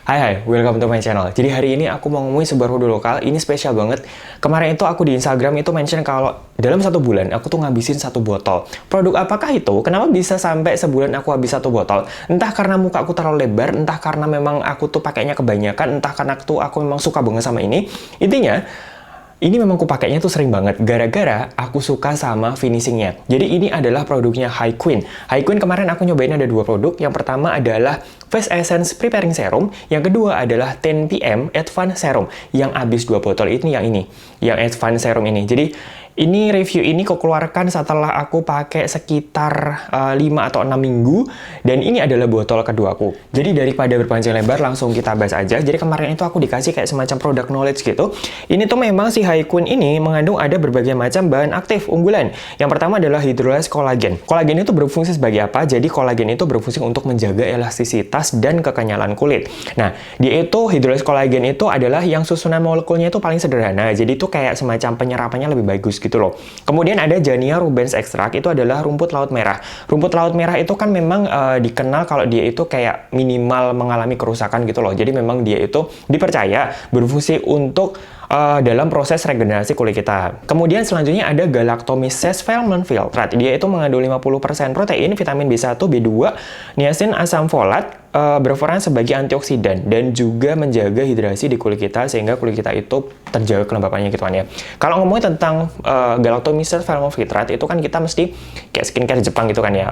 Welcome to my channel. Jadi hari ini aku mau ngomongin sebuah produk lokal, ini spesial banget. Kemarin itu aku di Instagram itu mention kalau dalam 1 bulan aku tuh ngabisin 1 botol. Produk apakah itu? Kenapa bisa sampai sebulan aku habis 1 botol? Entah karena muka aku terlalu lebar, entah karena memang aku tuh pakainya kebanyakan, entah karena aku memang suka banget sama ini. Intinya, ini memang aku pakainya tuh sering banget, gara-gara aku suka sama finishingnya. Jadi ini adalah produknya Hyqueen. Hyqueen kemarin aku nyobain ada 2 produk. Yang pertama adalah Face Essence Preparing Serum. Yang kedua adalah 10PM Advanced Serum. Yang habis 2 botol ini, yang Advanced Serum ini. Jadi ini review ini aku keluarkan setelah aku pakai sekitar 5 atau 6 minggu. Dan ini adalah botol kedua aku. Jadi daripada berpanjang lebar, langsung kita bahas aja. Jadi kemarin itu aku dikasih kayak semacam product knowledge gitu. Ini tuh memang si Hyqueen ini mengandung ada berbagai macam bahan aktif unggulan. Yang pertama adalah hydrolyzed collagen. Collagen itu berfungsi sebagai apa? Jadi collagen itu berfungsi untuk menjaga elastisitas dan kekenyalan kulit. Nah, dia itu hydrolyzed collagen itu adalah yang susunan molekulnya itu paling sederhana. Jadi itu kayak semacam penyerapannya lebih bagus gitu loh. Kemudian ada Jania rubens extract, itu adalah rumput laut merah. Rumput laut merah itu kan memang dikenal kalau dia itu kayak minimal mengalami kerusakan gitu loh. Jadi memang dia itu dipercaya berfungsi untuk dalam proses regenerasi kulit kita. Kemudian selanjutnya ada galactomyces ferment filtrate. Dia itu mengandung 50% protein, vitamin B1, B2, niacin, asam folat, berperan sebagai antioksidan dan juga menjaga hidrasi di kulit kita sehingga kulit kita itu terjaga kelembapannya gitu kan ya. Kalau ngomongin tentang galactomyces ferment filtrate itu kan kita mesti kayak skincare Jepang gitu kan ya.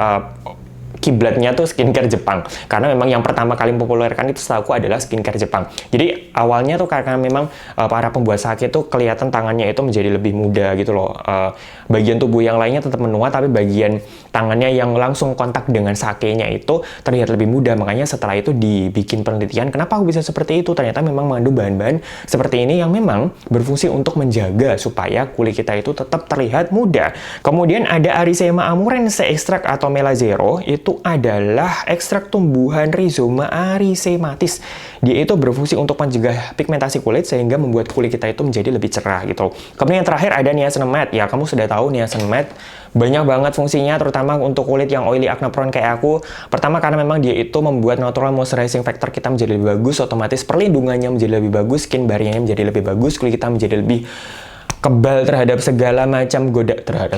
Kiblatnya tuh skincare Jepang, karena memang yang pertama kali mempopulerkan itu setahu aku adalah skincare Jepang. Jadi awalnya tuh karena memang para pembuat sake tuh kelihatan tangannya itu menjadi lebih muda gitu loh. Bagian tubuh yang lainnya tetap menua, tapi bagian tangannya yang langsung kontak dengan sakenya itu terlihat lebih muda. Makanya setelah itu dibikin penelitian, kenapa aku bisa seperti itu? Ternyata memang mengandung bahan-bahan seperti ini yang memang berfungsi untuk menjaga supaya kulit kita itu tetap terlihat muda. Kemudian ada Arisema amurense extract atau Melazero, itu adalah ekstrak tumbuhan Rhizoma arisematis. Dia itu berfungsi untuk mencegah pigmentasi kulit sehingga membuat kulit kita itu menjadi lebih cerah gitu. Kemudian yang terakhir ada niacinamide. Ya, kamu sudah tahu niacinamide banyak banget fungsinya, terutama untuk kulit yang oily acne prone kayak aku. Pertama karena memang dia itu membuat natural moisturizing factor kita menjadi lebih bagus, otomatis perlindungannya menjadi lebih bagus, skin barrier-nya menjadi lebih bagus, kulit kita menjadi lebih kebal terhadap segala macam terhadap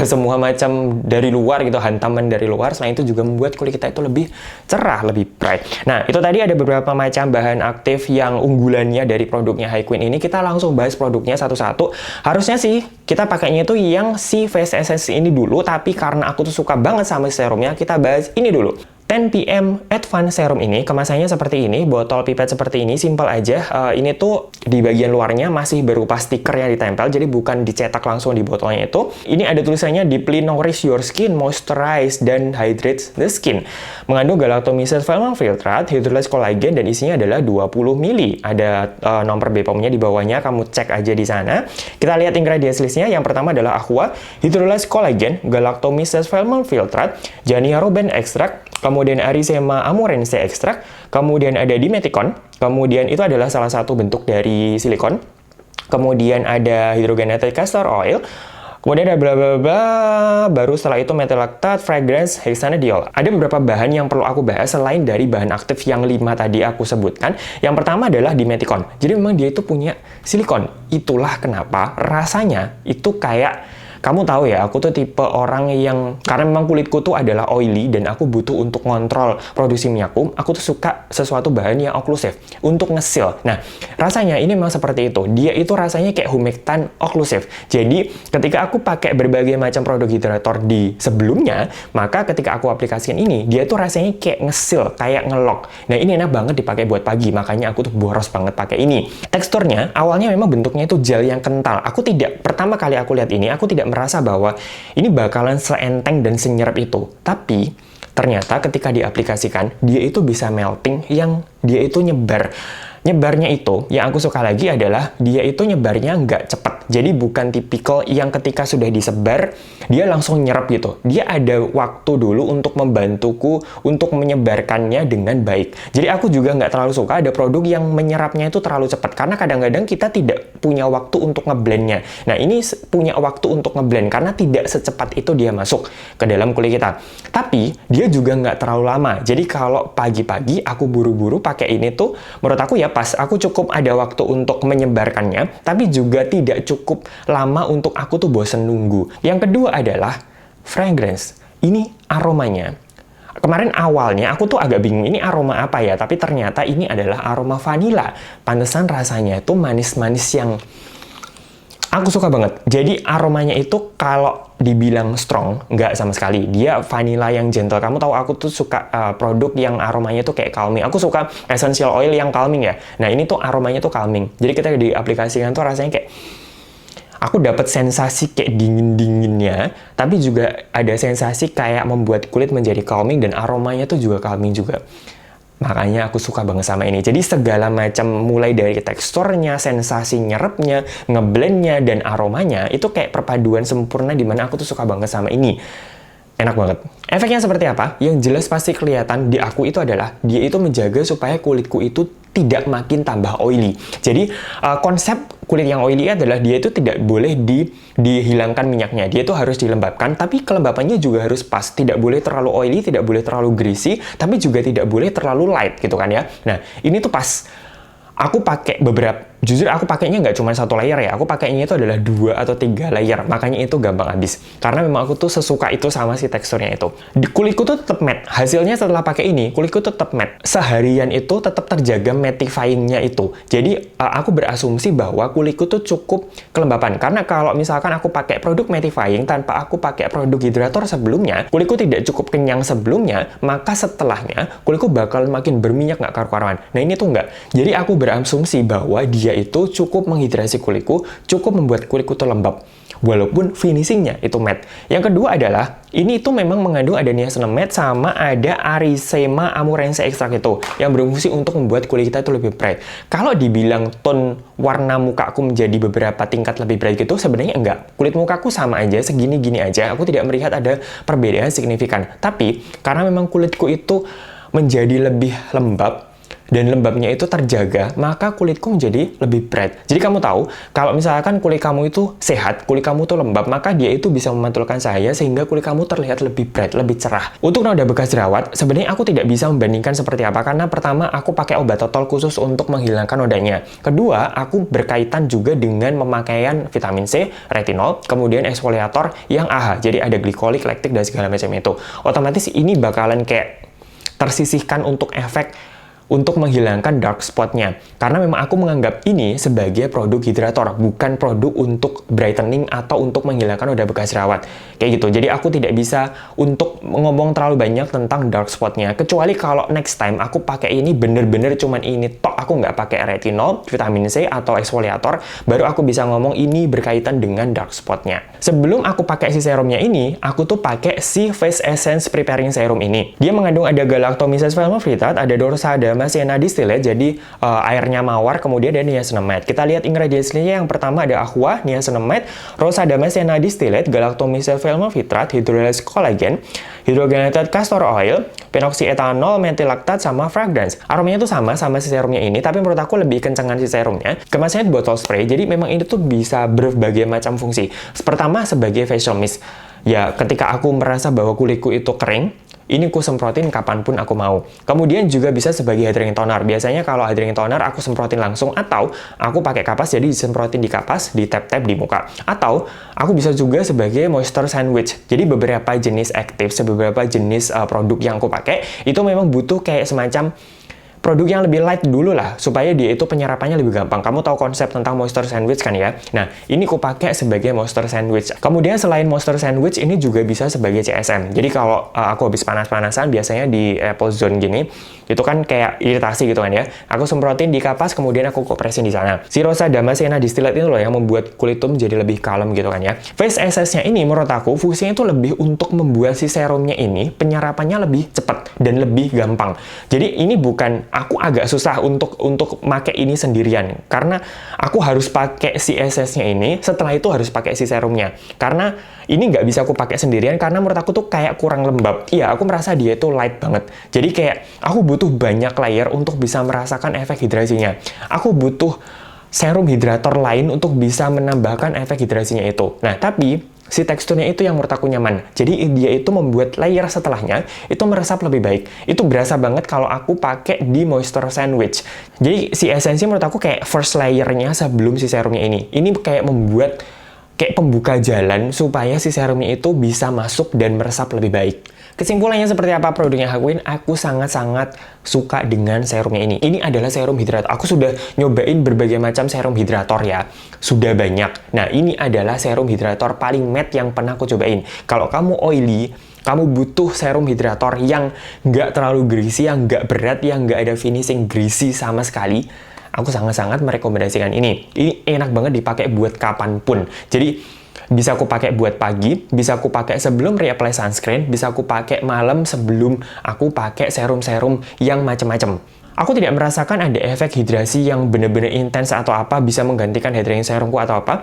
semua macam dari luar gitu, hantaman dari luar. Selain itu juga membuat kulit kita itu lebih cerah, lebih bright. Nah, itu tadi ada beberapa macam bahan aktif yang unggulannya dari produknya Hyqueen ini. Kita langsung bahas produknya satu-satu. Harusnya sih kita pakainya itu yang si Face Essence ini dulu, tapi karena aku tuh suka banget sama serumnya, kita bahas ini dulu. 10PM Advanced Serum ini kemasannya seperti ini, botol pipet seperti ini, simple aja. Ini tuh di bagian luarnya masih berupa stiker yang ditempel, jadi bukan dicetak langsung di botolnya itu. Ini ada tulisannya Deeply Nourish Your Skin, Moisturize, dan Hydrates the Skin. Mengandung galactomyces ferment filtrate, hydrolyzed collagen, dan isinya adalah 20 ml. Ada nomor BPOM-nya di bawahnya, kamu cek aja di sana. Kita lihat ingredients list-nya. Yang pertama adalah aqua, hydrolyzed collagen, galactomyces ferment filtrate, Jania rubens extract, kemudian Arisema amurense extract, kemudian ada dimeticon, kemudian itu adalah salah satu bentuk dari silikon, kemudian ada hydrogenated castor oil, kemudian ada bla bla bla, baru setelah itu methyl lactate, fragrance, hexanediol. Ada beberapa bahan yang perlu aku bahas selain dari bahan aktif yang 5 tadi aku sebutkan. Yang pertama adalah dimeticon. Jadi memang dia itu punya silikon. Itulah kenapa rasanya itu kayak, kamu tahu ya, aku tuh tipe orang yang, karena memang kulitku tuh adalah oily dan aku butuh untuk ngontrol produksi minyakku, aku tuh suka sesuatu bahan yang oklusif untuk ngesil. Nah, rasanya ini memang seperti itu. Dia itu rasanya kayak humectant oklusif. Jadi, ketika aku pakai berbagai macam produk hidrator di sebelumnya, maka ketika aku aplikasikan ini, dia tuh rasanya kayak ngesil, kayak ngelok. Nah, ini enak banget dipakai buat pagi, makanya aku tuh boros banget pakai ini. Teksturnya, awalnya memang bentuknya itu gel yang kental. Pertama kali aku lihat ini, aku tidak merasa bahwa ini bakalan seenteng dan senyerap itu. Tapi ternyata ketika diaplikasikan, dia itu bisa melting, yang dia itu nyebar. nyebarnya itu, yang aku suka lagi adalah dia itu nyebarnya nggak cepat. Jadi bukan tipikal yang ketika sudah disebar, dia langsung nyerap gitu. Dia ada waktu dulu untuk membantuku untuk menyebarkannya dengan baik. Jadi aku juga nggak terlalu suka ada produk yang menyerapnya itu terlalu cepat. Karena kadang-kadang kita tidak punya waktu untuk ngeblendnya. Nah, ini punya waktu untuk ngeblend karena tidak secepat itu dia masuk ke dalam kulit kita. Tapi, dia juga nggak terlalu lama. Jadi kalau pagi-pagi aku buru-buru pakai ini tuh, menurut aku ya pas. Aku cukup ada waktu untuk menyebarkannya, tapi juga tidak cukup lama untuk aku tuh bosen nunggu. Yang kedua adalah fragrance. Ini aromanya. Kemarin awalnya aku tuh agak bingung ini aroma apa ya, tapi ternyata ini adalah aroma vanilla. Pantesan rasanya itu manis-manis yang aku suka banget. Jadi aromanya itu kalau dibilang strong, nggak sama sekali. Dia vanilla yang gentle. Kamu tahu aku tuh suka produk yang aromanya tuh kayak calming. Aku suka essential oil yang calming ya. Nah ini tuh aromanya tuh calming. Jadi kita diaplikasikan tuh rasanya kayak aku dapat sensasi kayak dingin-dinginnya, tapi juga ada sensasi kayak membuat kulit menjadi calming dan aromanya tuh juga calming juga. Makanya aku suka banget sama ini. Jadi segala macam mulai dari teksturnya, sensasi nyerapnya, ngeblendnya, dan aromanya itu kayak perpaduan sempurna di mana aku tuh suka banget sama ini. Enak banget. Efeknya seperti apa? Yang jelas pasti kelihatan di aku itu adalah dia itu menjaga supaya kulitku itu tidak makin tambah oily. Jadi konsep kulit yang oily adalah dia itu tidak boleh dihilangkan minyaknya. Dia itu harus dilembabkan, tapi kelembapannya juga harus pas. Tidak boleh terlalu oily, tidak boleh terlalu greasy, tapi juga tidak boleh terlalu light gitu kan ya. Nah, ini tuh pas. Aku pakai jujur aku pakainya nggak cuma 1 layer ya, aku pakainya itu adalah 2 atau 3 layer, makanya itu gampang habis. Karena memang aku tuh sesuka itu sama si teksturnya itu. Di kulitku tuh tetap matte, hasilnya setelah pakai ini, kulitku tetap matte. Seharian itu tetap terjaga mattifying-nya itu. Jadi aku berasumsi bahwa kulitku tuh cukup kelembapan. Karena kalau misalkan aku pakai produk mattifying tanpa aku pakai produk hidrator sebelumnya, kulitku tidak cukup kenyang sebelumnya, maka setelahnya kulitku bakal makin berminyak nggak karu-karuan. Nah ini tuh nggak. Jadi aku berasumsi bahwa dia itu cukup menghidrasi kulitku, cukup membuat kulitku tuh lembab. Walaupun finishingnya itu matte. Yang kedua adalah, ini itu memang mengandung ada niacinamide sama ada Arisema amurense extract itu, yang berfungsi untuk membuat kulit kita itu lebih bright. Kalau dibilang tone warna mukaku menjadi beberapa tingkat lebih bright gitu, sebenarnya enggak. Kulit mukaku sama aja, segini-gini aja. Aku tidak melihat ada perbedaan signifikan. Tapi, karena memang kulitku itu menjadi lebih lembab, dan lembabnya itu terjaga, maka kulitku menjadi lebih bright. Jadi kamu tahu, kalau misalkan kulit kamu itu sehat, kulit kamu tuh lembab, maka dia itu bisa memantulkan cahaya sehingga kulit kamu terlihat lebih bright, lebih cerah. Untuk noda bekas jerawat, sebenarnya aku tidak bisa membandingkan seperti apa, karena pertama, aku pakai obat totol khusus untuk menghilangkan nodanya. Kedua, aku berkaitan juga dengan pemakaian vitamin C, retinol, kemudian eksfoliator yang AHA, jadi ada glikolik, laktik, dan segala macam itu. Otomatis ini bakalan kayak tersisihkan untuk efek untuk menghilangkan dark spot-nya. Karena memang aku menganggap ini sebagai produk hidrator, bukan produk untuk brightening atau untuk menghilangkan noda bekas jerawat. Kayak gitu. Jadi aku tidak bisa untuk ngomong terlalu banyak tentang dark spot-nya. Kecuali kalau next time aku pakai ini bener-bener cuman ini tok, aku nggak pakai retinol, vitamin C, atau eksfoliator, baru aku bisa ngomong ini berkaitan dengan dark spot-nya. Sebelum aku pakai si serumnya ini, aku tuh pakai si Face Essence Preparing Serum ini. Dia mengandung ada galactomyces fulminata, ada dorsada sienna distillate, jadi airnya mawar, kemudian ada niacinamide. Kita lihat ingredientsnya. Yang pertama ada aqua, niacinamide, rosadama sienna distillate, galactomyces fulminata, hydrolyzed collagen, hydrogenated castor oil, phenoxyetanol, methyl lactate, sama fragrance. Aromanya itu sama si serumnya ini, tapi menurut aku lebih kencengan si serumnya. Kemasannya botol spray, jadi memang ini tuh bisa berbagai macam fungsi. Pertama, sebagai facial mist. Ya, ketika aku merasa bahwa kulitku itu kering, ini aku semprotin kapanpun aku mau. Kemudian juga bisa sebagai hydrating toner. Biasanya kalau hydrating toner aku semprotin langsung, atau aku pakai kapas, jadi disemprotin di kapas, di tap-tap di muka. Atau aku bisa juga sebagai moisture sandwich. Jadi beberapa jenis active, beberapa jenis produk yang aku pakai, itu memang butuh kayak semacam produk yang lebih light dulu lah, supaya dia itu penyerapannya lebih gampang. Kamu tahu konsep tentang moisture sandwich kan ya? Nah, ini aku pakai sebagai moisture sandwich. Kemudian selain moisture sandwich, ini juga bisa sebagai CSM. Jadi kalau aku habis panas-panasan, biasanya di apple zone gini, itu kan kayak iritasi gitu kan ya. Aku semprotin di kapas, kemudian aku kompresin di sana. Si rosadama sienna distillate itu loh yang membuat kulit itu menjadi lebih kalem gitu kan ya. Face Essence-nya ini menurut aku fungsinya itu lebih untuk membuat si serumnya ini penyerapannya lebih cepat dan lebih gampang. Jadi ini bukan aku agak susah untuk pakai ini sendirian karena aku harus pakai si essence-nya ini, setelah itu harus pakai si serumnya. Karena ini nggak bisa aku pakai sendirian karena menurut aku tuh kayak kurang lembab. Iya, aku merasa dia itu light banget. Jadi kayak aku butuh banyak layer untuk bisa merasakan efek hidrasinya. Aku butuh serum hidrator lain untuk bisa menambahkan efek hidrasinya itu. Nah, tapi si teksturnya itu yang menurut aku nyaman. Jadi dia itu membuat layer setelahnya itu meresap lebih baik. Itu berasa banget kalau aku pakai di moisture sandwich. Jadi si esensi menurut aku kayak first layernya sebelum si serumnya ini. Ini kayak membuat kayak pembuka jalan supaya si serumnya itu bisa masuk dan meresap lebih baik. Kesimpulannya seperti apa produknya Hakuin? Aku sangat-sangat suka dengan serumnya ini. Ini adalah serum hidrator. Aku sudah nyobain berbagai macam serum hidrator ya. Sudah banyak. Nah, ini adalah serum hidrator paling matte yang pernah aku cobain. Kalau kamu oily, kamu butuh serum hidrator yang nggak terlalu greasy, yang nggak berat, yang nggak ada finishing greasy sama sekali. Aku sangat-sangat merekomendasikan ini. Ini enak banget dipakai buat kapanpun. Jadi, bisa aku pakai buat pagi, bisa aku pakai sebelum reapply sunscreen, bisa aku pakai malam sebelum aku pakai serum-serum yang macam-macam. Aku tidak merasakan ada efek hidrasi yang benar-benar intens atau apa, bisa menggantikan hydrating serumku atau apa.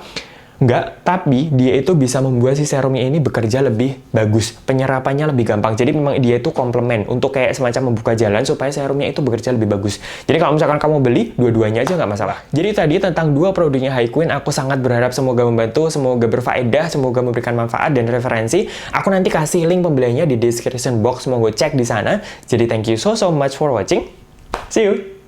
Enggak, tapi dia itu bisa membuat si serumnya ini bekerja lebih bagus. Penyerapannya lebih gampang. Jadi memang dia itu komplement untuk kayak semacam membuka jalan supaya serumnya itu bekerja lebih bagus. Jadi kalau misalkan kamu beli, dua-duanya aja nggak masalah. Jadi tadi tentang dua produknya Haikuin, aku sangat berharap semoga membantu, semoga berfaedah, semoga memberikan manfaat dan referensi. Aku nanti kasih link pembeliannya di description box, semoga cek di sana. Jadi thank you so much for watching. See you!